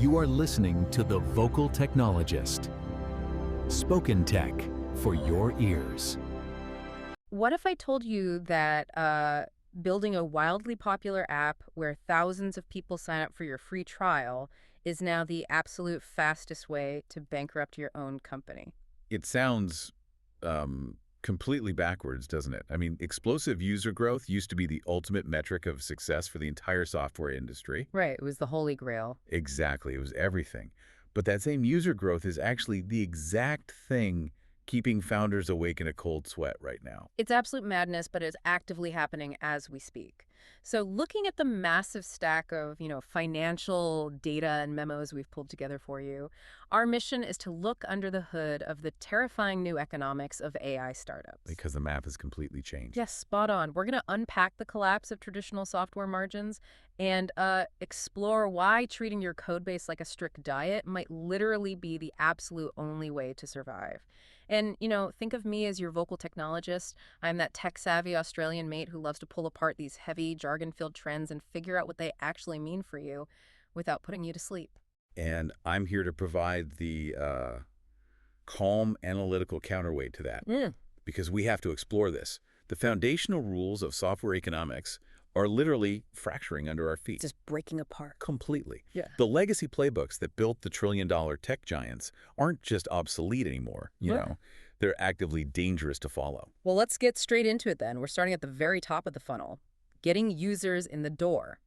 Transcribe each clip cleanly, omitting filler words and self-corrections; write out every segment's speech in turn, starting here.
You are listening to The Vocal Technologist. Spoken tech for your ears. What if I told you that building a wildly popular app where thousands of people sign up for your free trial is now the absolute fastest way to bankrupt your own company? It sounds completely backwards, doesn't it? I mean, explosive user growth used to be the ultimate metric of success for the entire software industry. Right, it was the holy grail. Exactly, it was everything. But that same user growth is actually the exact thing keeping founders awake in a cold sweat right now. It's absolute madness, but it's actively happening as we speak. So looking at the massive stack of, financial data and memos we've pulled together for you, our mission is to look under the hood of the terrifying new economics of AI startups. Because the map has completely changed. Yes, spot on. We're going to unpack the collapse of traditional software margins and explore why treating your code base like a strict diet might literally be the absolute only way to survive. And, think of me as your vocal technologist. I'm that tech-savvy Australian mate who loves to pull apart these heavy, jargon-filled trends and figure out what they actually mean for you without putting you to sleep. And I'm here to provide the calm, analytical counterweight to that. Because we have to explore this. The foundational rules of software economics are literally fracturing under our feet. Just breaking apart. Completely. Yeah. The legacy playbooks that built the trillion-dollar tech giants aren't just obsolete anymore, you know. They're actively dangerous to follow. Well, let's get straight into it then. We're starting at the very top of the funnel, getting users in the door.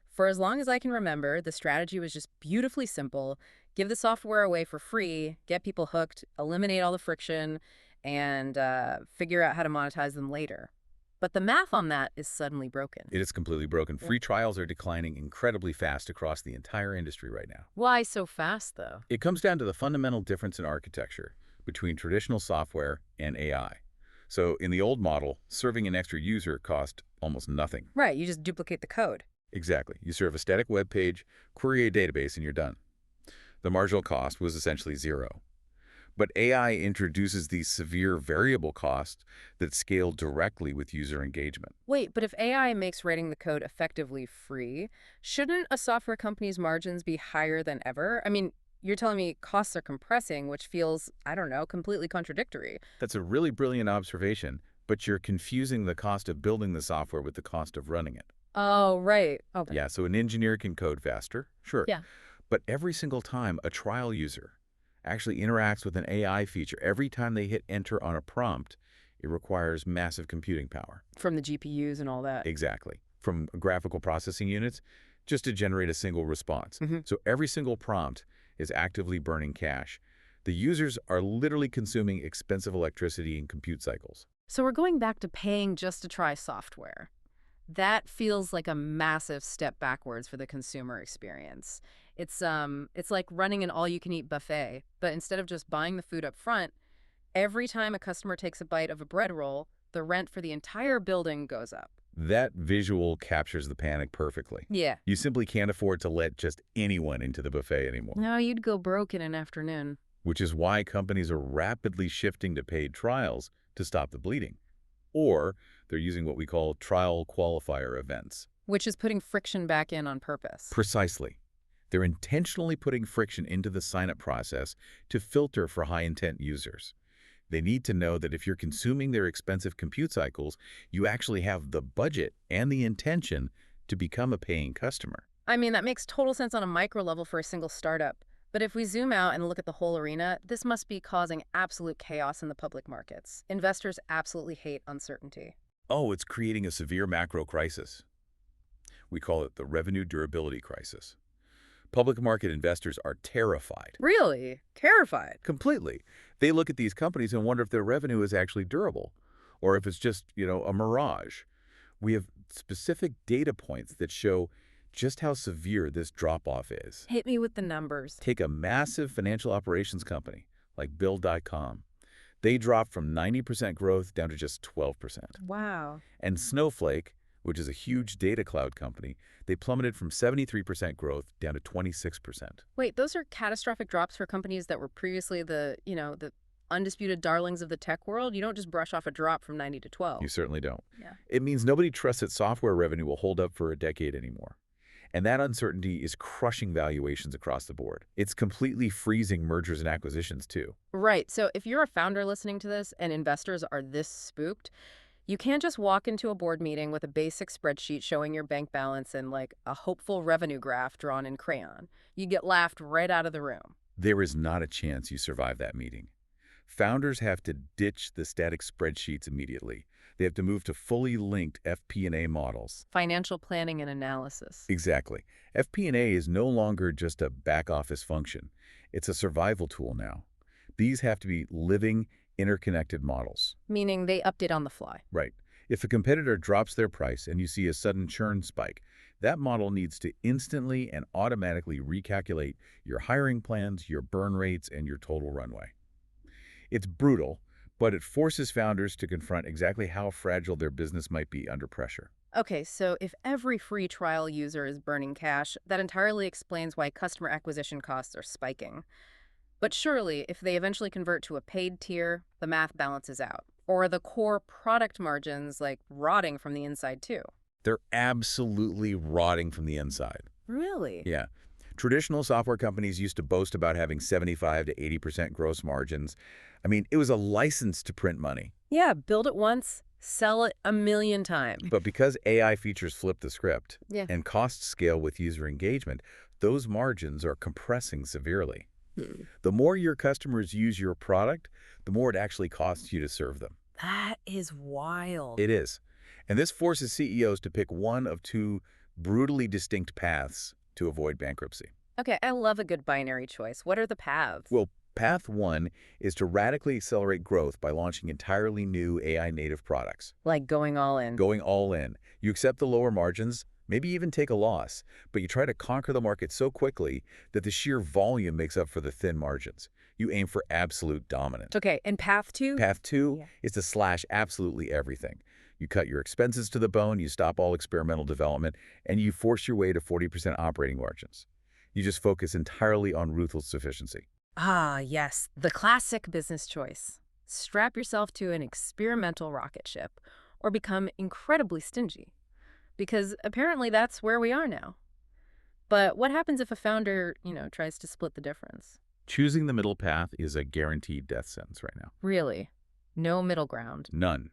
For as long as I can remember, the strategy was just beautifully simple. Give the software away for free, get people hooked, eliminate all the friction, and figure out how to monetize them later. But the math on that is suddenly broken. It is completely broken. Free trials are declining incredibly fast across the entire industry right now. Why so fast, though? It comes down to the fundamental difference in architecture between traditional software and AI. So in the old model, serving an extra user cost almost nothing. Right, you just duplicate the code. Exactly. You serve a static web page, query a database, and you're done. The marginal cost was essentially zero. But AI introduces these severe variable costs that scale directly with user engagement. Wait, but if AI makes writing the code effectively free, shouldn't a software company's margins be higher than ever? I mean, you're telling me costs are compressing, which feels, I don't know, completely contradictory. That's a really brilliant observation, but you're confusing the cost of building the software with the cost of running it. Oh, right. Okay. Yeah, so an engineer can code faster, sure. Yeah. But every single time a trial user actually interacts with an AI feature, every time they hit enter on a prompt, it requires massive computing power. From the GPUs and all that. Exactly. From graphical processing units, just to generate a single response. So every single prompt is actively burning cash. The users are literally consuming expensive electricity and compute cycles. So we're going back to paying just to try software. That feels like a massive step backwards for the consumer experience. It's like running an all-you-can-eat buffet, but instead of just buying the food up front, every time a customer takes a bite of a bread roll, the rent for the entire building goes up. That visual captures the panic perfectly. Yeah. You simply can't afford to let just anyone into the buffet anymore. No, you'd go broke in an afternoon. Which is why companies are rapidly shifting to paid trials to stop the bleeding. Or they're using what we call trial qualifier events. Which is putting friction back in on purpose. Precisely. They're intentionally putting friction into the sign-up process to filter for high-intent users. They need to know that if you're consuming their expensive compute cycles, you actually have the budget and the intention to become a paying customer. I mean, that makes total sense on a micro level for a single startup. But if we zoom out and look at the whole arena, this must be causing absolute chaos in the public markets. Investors absolutely hate uncertainty. Oh, it's creating a severe macro crisis. We call it the revenue durability crisis. Public market investors are terrified. Really? Terrified? Completely. They look at these companies and wonder if their revenue is actually durable, or if it's just, a mirage. We have specific data points that show just how severe this drop-off is. Hit me with the numbers. Take a massive financial operations company like Bill.com. They dropped from 90% growth down to just 12%. Wow. And Snowflake, which is a huge data cloud company, they plummeted from 73% growth down to 26%. Wait, those are catastrophic drops for companies that were previously the undisputed darlings of the tech world. You don't just brush off a drop from 90 to 12. You certainly don't. Yeah. It means nobody trusts that software revenue will hold up for a decade anymore. And that uncertainty is crushing valuations across the board. It's completely freezing mergers and acquisitions, too. Right. So if you're a founder listening to this and investors are this spooked, you can't just walk into a board meeting with a basic spreadsheet showing your bank balance and like a hopeful revenue graph drawn in crayon. You get laughed right out of the room. There is not a chance you survive that meeting. Founders have to ditch the static spreadsheets immediately. They have to move to fully linked FP&A models. Financial planning and analysis. Exactly. FP&A is no longer just a back-office function. It's a survival tool now. These have to be living, interconnected models. Meaning they update on the fly. Right. If a competitor drops their price and you see a sudden churn spike, that model needs to instantly and automatically recalculate your hiring plans, your burn rates, and your total runway. It's brutal, but it forces founders to confront exactly how fragile their business might be under pressure. Okay, so if every free trial user is burning cash, that entirely explains why customer acquisition costs are spiking. But surely, if they eventually convert to a paid tier, the math balances out. Or the core product margins, like, rotting from the inside, too. They're absolutely rotting from the inside. Really? Yeah. Traditional software companies used to boast about having 75 to 80% gross margins. I mean, it was a license to print money. Yeah, build it once, sell it 1,000,000 times. But because AI features flip the script Yeah. and costs scale with user engagement, those margins are compressing severely. The more your customers use your product, the more it actually costs you to serve them. That is wild. It is. And this forces CEOs to pick one of two brutally distinct paths to avoid bankruptcy. Okay, I love a good binary choice. What are the paths? Well, path one is to radically accelerate growth by launching entirely new AI-native products. Like going all in. Going all in. You accept the lower margins, maybe even take a loss, but you try to conquer the market so quickly that the sheer volume makes up for the thin margins. You aim for absolute dominance. Okay, and path two? Path two Yeah. is to slash absolutely everything. You cut your expenses to the bone, you stop all experimental development, and you force your way to 40% operating margins. You just focus entirely on ruthless efficiency. Ah, yes, the classic business choice. Strap yourself to an experimental rocket ship or become incredibly stingy. Because apparently that's where we are now. But what happens if a founder, tries to split the difference? Choosing the middle path is a guaranteed death sentence right now. Really? No middle ground. None.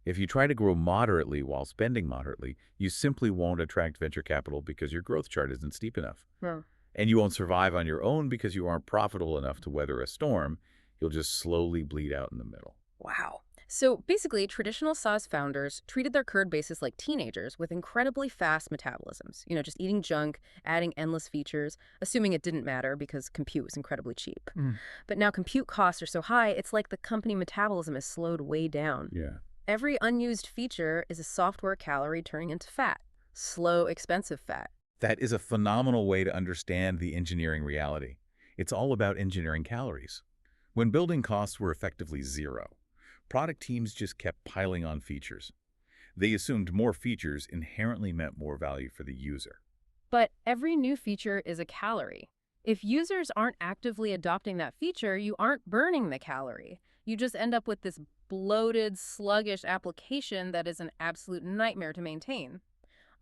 If you try to grow moderately while spending moderately, you simply won't attract venture capital because your growth chart isn't steep enough. Hmm. And you won't survive on your own because you aren't profitable enough to weather a storm. You'll just slowly bleed out in the middle. Wow. So basically, traditional SaaS founders treated their code bases like teenagers with incredibly fast metabolisms, just eating junk, adding endless features, assuming it didn't matter because compute was incredibly cheap. But now compute costs are so high, it's like the company metabolism is slowed way down. Yeah. Every unused feature is a software calorie turning into fat. Slow, expensive fat. That is a phenomenal way to understand the engineering reality. It's all about engineering calories. When building costs were effectively zero, product teams just kept piling on features. They assumed more features inherently meant more value for the user. But every new feature is a calorie. If users aren't actively adopting that feature, you aren't burning the calorie. You just end up with this bloated, sluggish application that is an absolute nightmare to maintain.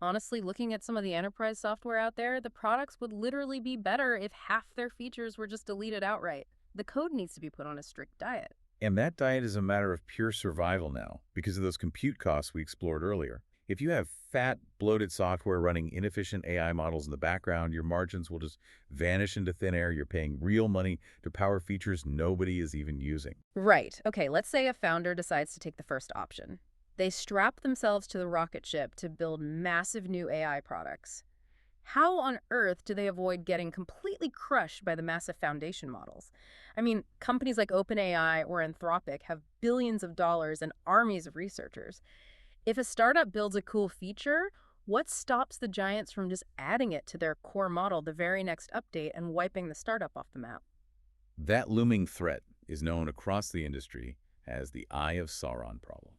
Honestly, looking at some of the enterprise software out there, the products would literally be better if half their features were just deleted outright. The code needs to be put on a strict diet. And that diet is a matter of pure survival now because of those compute costs we explored earlier. If you have fat, bloated software running inefficient AI models in the background, your margins will just vanish into thin air. You're paying real money to power features nobody is even using. Right. Okay, let's say a founder decides to take the first option. They strap themselves to the rocket ship to build massive new AI products. How on earth do they avoid getting completely crushed by the massive foundation models? I mean, companies like OpenAI or Anthropic have billions of dollars and armies of researchers. If a startup builds a cool feature, what stops the giants from just adding it to their core model the very next update and wiping the startup off the map? That looming threat is known across the industry as the Eye of Sauron problem.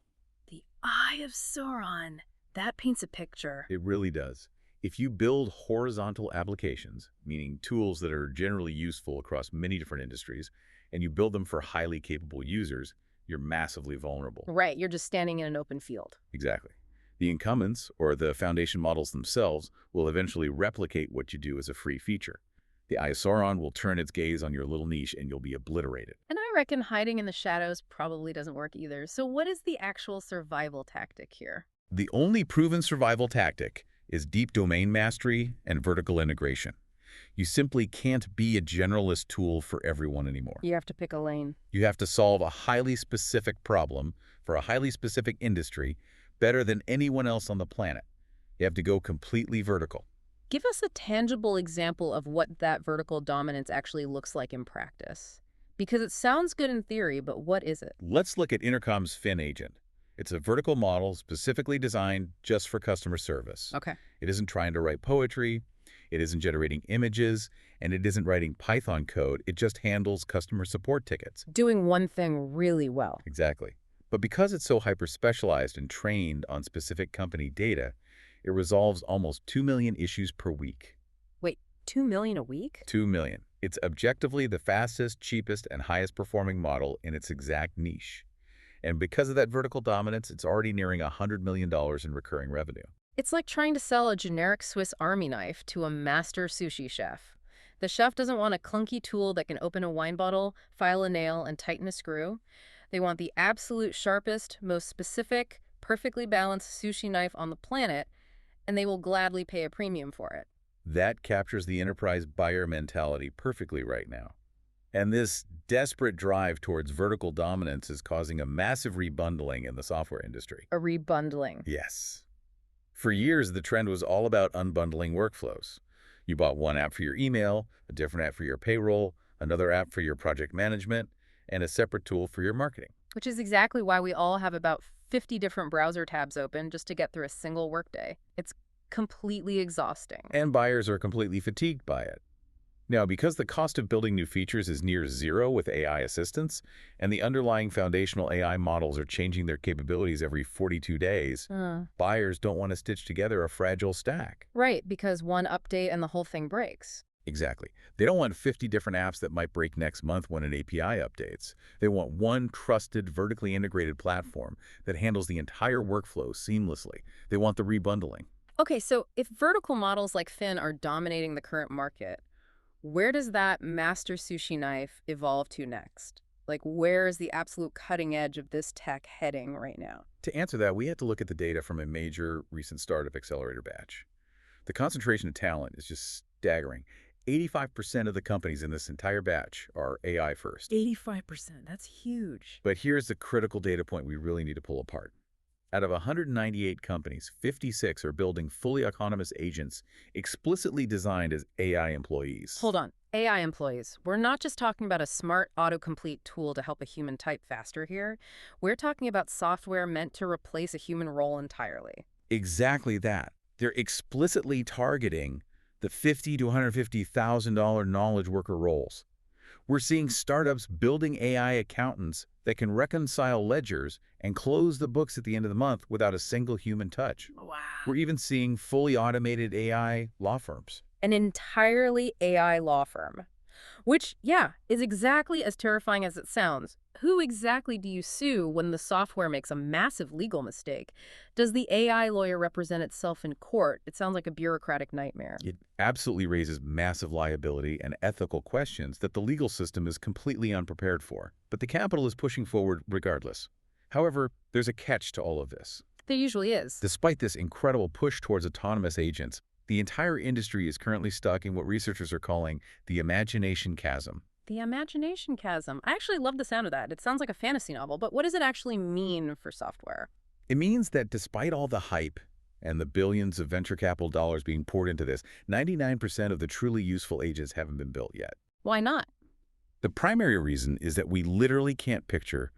The Eye of Sauron. That paints a picture. It really does. If you build horizontal applications, meaning tools that are generally useful across many different industries, and you build them for highly capable users, you're massively vulnerable. Right, you're just standing in an open field. Exactly. The incumbents, or the foundation models themselves, will eventually replicate what you do as a free feature. The Iosaurus will turn its gaze on your little niche and you'll be obliterated. And I reckon hiding in the shadows probably doesn't work either. So what is the actual survival tactic here? The only proven survival tactic is deep domain mastery and vertical integration. You simply can't be a generalist tool for everyone anymore. You have to pick a lane. You have to solve a highly specific problem for a highly specific industry better than anyone else on the planet. You have to go completely vertical. Give us a tangible example of what that vertical dominance actually looks like in practice. Because it sounds good in theory, but what is it? Let's look at Intercom's Fin Agent. It's a vertical model specifically designed just for customer service. Okay. It isn't trying to write poetry, it isn't generating images, and it isn't writing Python code. It just handles customer support tickets. Doing one thing really well. Exactly. But because it's so hyper-specialized and trained on specific company data, it resolves almost 2 million issues per week. Wait, 2 million a week? 2 million. It's objectively the fastest, cheapest, and highest performing model in its exact niche. And because of that vertical dominance, it's already nearing $100 million in recurring revenue. It's like trying to sell a generic Swiss Army knife to a master sushi chef. The chef doesn't want a clunky tool that can open a wine bottle, file a nail, and tighten a screw. They want the absolute sharpest, most specific, perfectly balanced sushi knife on the planet, and they will gladly pay a premium for it. That captures the enterprise buyer mentality perfectly right now. And this desperate drive towards vertical dominance is causing a massive rebundling in the software industry. A rebundling. Yes. For years, the trend was all about unbundling workflows. You bought one app for your email, a different app for your payroll, another app for your project management, and a separate tool for your marketing. Which is exactly why we all have about 50 different browser tabs open just to get through a single workday. It's completely exhausting. And buyers are completely fatigued by it. Now, because the cost of building new features is near zero with AI assistance, and the underlying foundational AI models are changing their capabilities every 42 days, buyers don't want to stitch together a fragile stack. Right, because one update and the whole thing breaks. Exactly. They don't want 50 different apps that might break next month when an API updates. They want one trusted, vertically integrated platform that handles the entire workflow seamlessly. They want the rebundling. Okay, so if vertical models like Fin are dominating the current market, where does that master sushi knife evolve to next? Like, where is the absolute cutting edge of this tech heading right now? To answer that, we had to look at the data from a major recent startup accelerator batch. The concentration of talent is just staggering. 85% of the companies in this entire batch are AI first. 85%, that's huge. But here's the critical data point we really need to pull apart. Out of 198 companies, 56 are building fully autonomous agents explicitly designed as AI employees. Hold on. AI employees. We're not just talking about a smart autocomplete tool to help a human type faster here. We're talking about software meant to replace a human role entirely. Exactly that. They're explicitly targeting the $50,000 to $150,000 knowledge worker roles. We're seeing startups building AI accountants that can reconcile ledgers and close the books at the end of the month without a single human touch. Wow. We're even seeing fully automated AI law firms. An entirely AI law firm. Which, yeah, is exactly as terrifying as it sounds. Who exactly do you sue when the software makes a massive legal mistake? Does the AI lawyer represent itself in court? It sounds like a bureaucratic nightmare. It absolutely raises massive liability and ethical questions that the legal system is completely unprepared for. But the capital is pushing forward regardless. However, there's a catch to all of this. There usually is. Despite this incredible push towards autonomous agents, the entire industry is currently stuck in what researchers are calling the imagination chasm. The imagination chasm. I actually love the sound of that. It sounds like a fantasy novel, but what does it actually mean for software? It means that despite all the hype and the billions of venture capital dollars being poured into this, 99% of the truly useful agents haven't been built yet. Why not? The primary reason is that we literally can't picture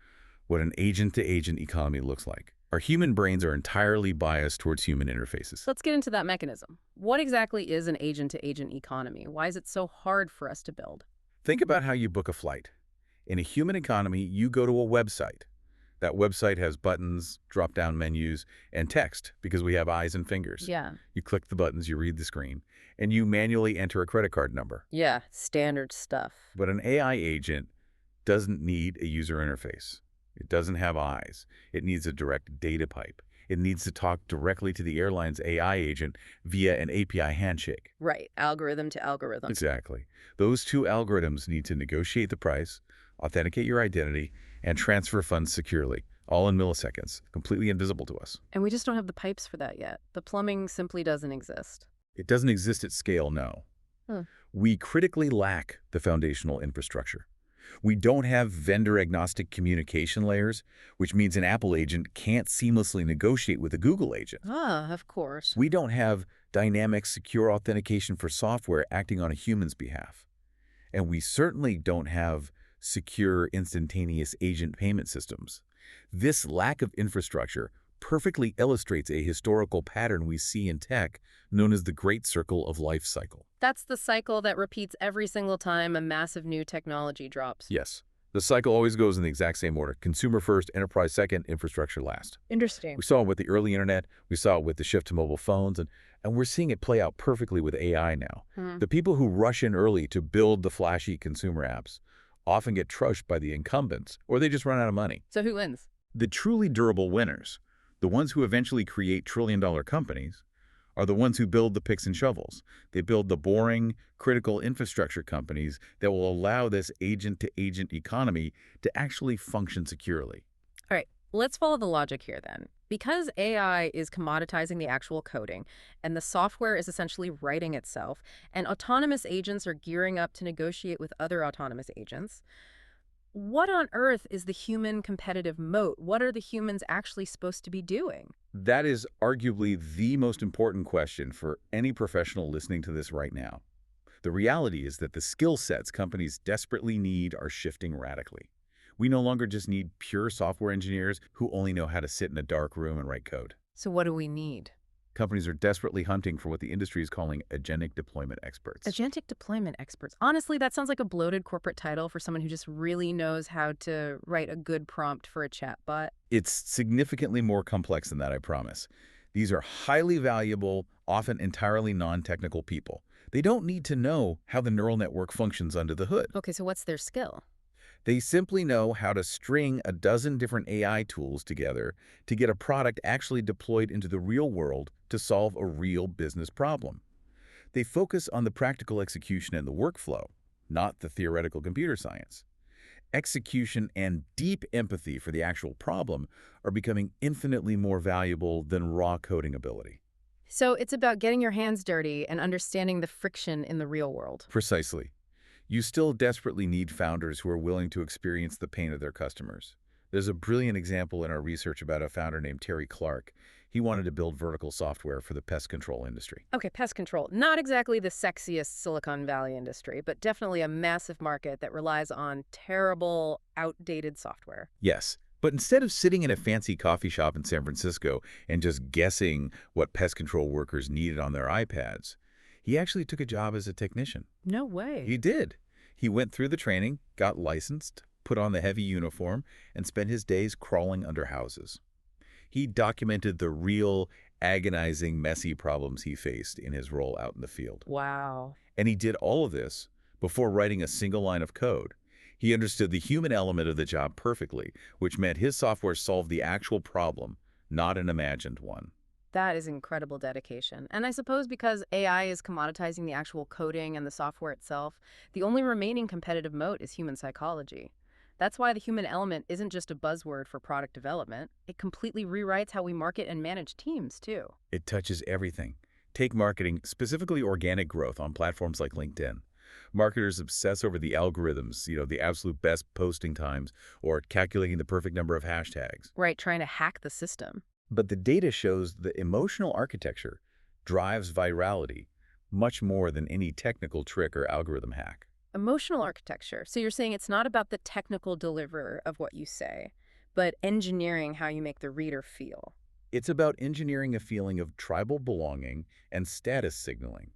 what an agent-to-agent economy looks like. Our human brains are entirely biased towards human interfaces. Let's get into that mechanism. What exactly is an agent-to-agent economy? Why is it so hard for us to build? Think about how you book a flight. In a human economy, you go to a website. That website has buttons, drop-down menus, and text because we have eyes and fingers. Yeah. You click the buttons, you read the screen, and you manually enter a credit card number. Yeah, standard stuff. But an AI agent doesn't need a user interface. It doesn't have eyes. It needs a direct data pipe. It needs to talk directly to the airline's AI agent via an API handshake. Right, algorithm to algorithm. Exactly. Those two algorithms need to negotiate the price, authenticate your identity, and transfer funds securely, all in milliseconds, completely invisible to us. And we just don't have the pipes for that yet. The plumbing simply doesn't exist. It doesn't exist at scale, no. Huh. We critically lack the foundational infrastructure. We don't have vendor-agnostic communication layers, which means an Apple agent can't seamlessly negotiate with a Google agent. Ah, of course. We don't have dynamic, secure authentication for software acting on a human's behalf. And we certainly don't have secure, instantaneous agent payment systems. This lack of infrastructure perfectly illustrates a historical pattern we see in tech known as the Great Circle of Life cycle. That's the cycle that repeats every single time a massive new technology drops. Yes. The cycle always goes in the exact same order. Consumer first, enterprise second, infrastructure last. Interesting. We saw it with the early internet. We saw it with the shift to mobile phones. And we're seeing it play out perfectly with AI now. The people who rush in early to build the flashy consumer apps often get trashed by the incumbents, or they just run out of money. So who wins? The truly durable winners, the ones who eventually create trillion-dollar companies, are the ones who build the picks and shovels. They build the boring, critical infrastructure companies that will allow this agent-to-agent economy to actually function securely. All right, let's follow the logic here then. Because AI is commoditizing the actual coding, and the software is essentially writing itself, and autonomous agents are gearing up to negotiate with other autonomous agents, what on earth is the human competitive moat? What are the humans actually supposed to be doing? That is arguably the most important question for any professional listening to this right now. The reality is that the skill sets companies desperately need are shifting radically. We no longer just need pure software engineers who only know how to sit in a dark room and write code. So what do we need? Companies are desperately hunting for what the industry is calling agentic deployment experts. Agentic deployment experts. Honestly, that sounds like a bloated corporate title for someone who just really knows how to write a good prompt for a chatbot. It's significantly more complex than that, I promise. These are highly valuable, often entirely non-technical people. They don't need to know how the neural network functions under the hood. Okay, so what's their skill? They simply know how to string a dozen different AI tools together to get a product actually deployed into the real world to solve a real business problem. They focus on the practical execution and the workflow, not the theoretical computer science. Execution and deep empathy for the actual problem are becoming infinitely more valuable than raw coding ability. So it's about getting your hands dirty and understanding the friction in the real world. Precisely. You still desperately need founders who are willing to experience the pain of their customers. There's a brilliant example in our research about a founder named Terry Clark. He wanted to build vertical software for the pest control industry. Okay, pest control. Not exactly the sexiest Silicon Valley industry, but definitely a massive market that relies on terrible, outdated software. Yes, but instead of sitting in a fancy coffee shop in San Francisco and just guessing what pest control workers needed on their iPads, he actually took a job as a technician. No way. He did. He went through the training, got licensed, put on the heavy uniform, and spent his days crawling under houses. He documented the real, agonizing, messy problems he faced in his role out in the field. Wow. And he did all of this before writing a single line of code. He understood the human element of the job perfectly, which meant his software solved the actual problem, not an imagined one. That is incredible dedication. And I suppose because AI is commoditizing the actual coding and the software itself, the only remaining competitive moat is human psychology. That's why the human element isn't just a buzzword for product development. It completely rewrites how we market and manage teams, too. It touches everything. Take marketing, specifically organic growth on platforms like LinkedIn. Marketers obsess over the algorithms, the absolute best posting times, or calculating the perfect number of hashtags. Right, trying to hack the system. But the data shows the emotional architecture drives virality much more than any technical trick or algorithm hack. Emotional architecture. So you're saying it's not about the technical deliverer of what you say, but engineering how you make the reader feel. It's about engineering a feeling of tribal belonging and status signaling.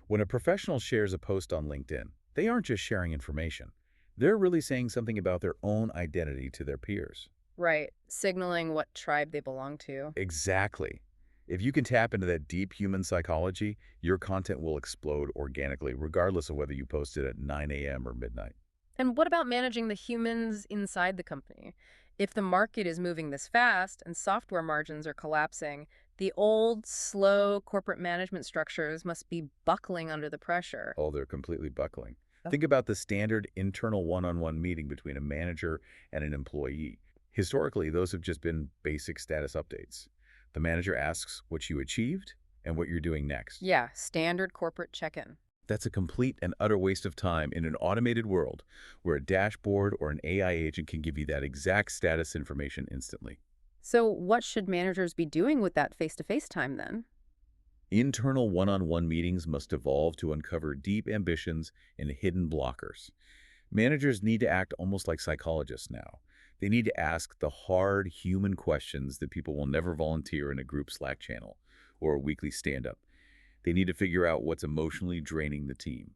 When a professional shares a post on LinkedIn, they aren't just sharing information. They're really saying something about their own identity to their peers. Right, signaling what tribe they belong to. Exactly. If you can tap into that deep human psychology, your content will explode organically, regardless of whether you post it at 9 a.m. or midnight. And what about managing the humans inside the company? If the market is moving this fast and software margins are collapsing, the old, slow corporate management structures must be buckling under the pressure. Oh, they're completely buckling. Oh. Think about the standard internal one-on-one meeting between a manager and an employee. Historically, those have just been basic status updates. The manager asks what you achieved and what you're doing next. Yeah, standard corporate check-in. That's a complete and utter waste of time in an automated world where a dashboard or an AI agent can give you that exact status information instantly. So what should managers be doing with that face-to-face time then? Internal one-on-one meetings must evolve to uncover deep ambitions and hidden blockers. Managers need to act almost like psychologists now. They need to ask the hard human questions that people will never volunteer in a group Slack channel or a weekly stand-up. They need to figure out what's emotionally draining the team.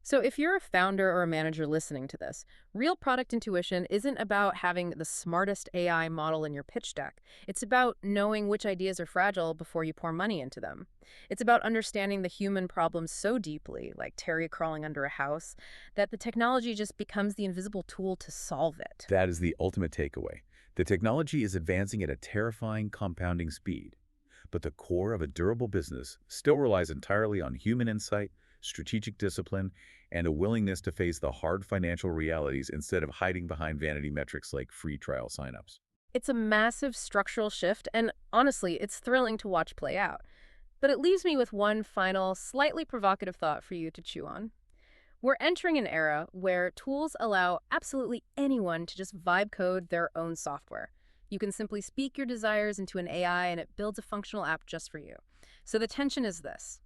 So if you're a founder or a manager listening to this, real product intuition isn't about having the smartest AI model in your pitch deck. It's about knowing which ideas are fragile before you pour money into them. It's about understanding the human problems so deeply, like Terry crawling under a house, that the technology just becomes the invisible tool to solve it. That is the ultimate takeaway. The technology is advancing at a terrifying compounding speed, but the core of a durable business still relies entirely on human insight, strategic discipline, and a willingness to face the hard financial realities instead of hiding behind vanity metrics like free trial signups. It's a massive structural shift, and honestly, it's thrilling to watch play out. But it leaves me with one final, slightly provocative thought for you to chew on. We're entering an era where tools allow absolutely anyone to just vibe code their own software. You can simply speak your desires into an AI and it builds a functional app just for you. So the tension is this.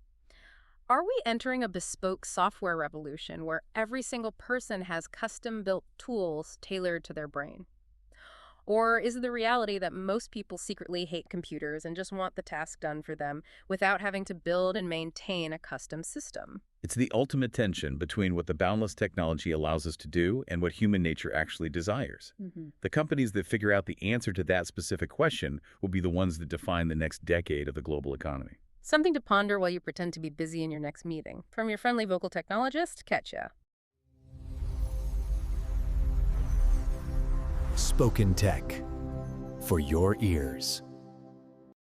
Are we entering a bespoke software revolution where every single person has custom-built tools tailored to their brain? Or is it the reality that most people secretly hate computers and just want the task done for them without having to build and maintain a custom system? It's the ultimate tension between what the boundless technology allows us to do and what human nature actually desires. The companies that figure out the answer to that specific question will be the ones that define the next decade of the global economy. Something to ponder while you pretend to be busy in your next meeting. From your friendly vocal technologist, Ketcha. Spoken Tech for your ears.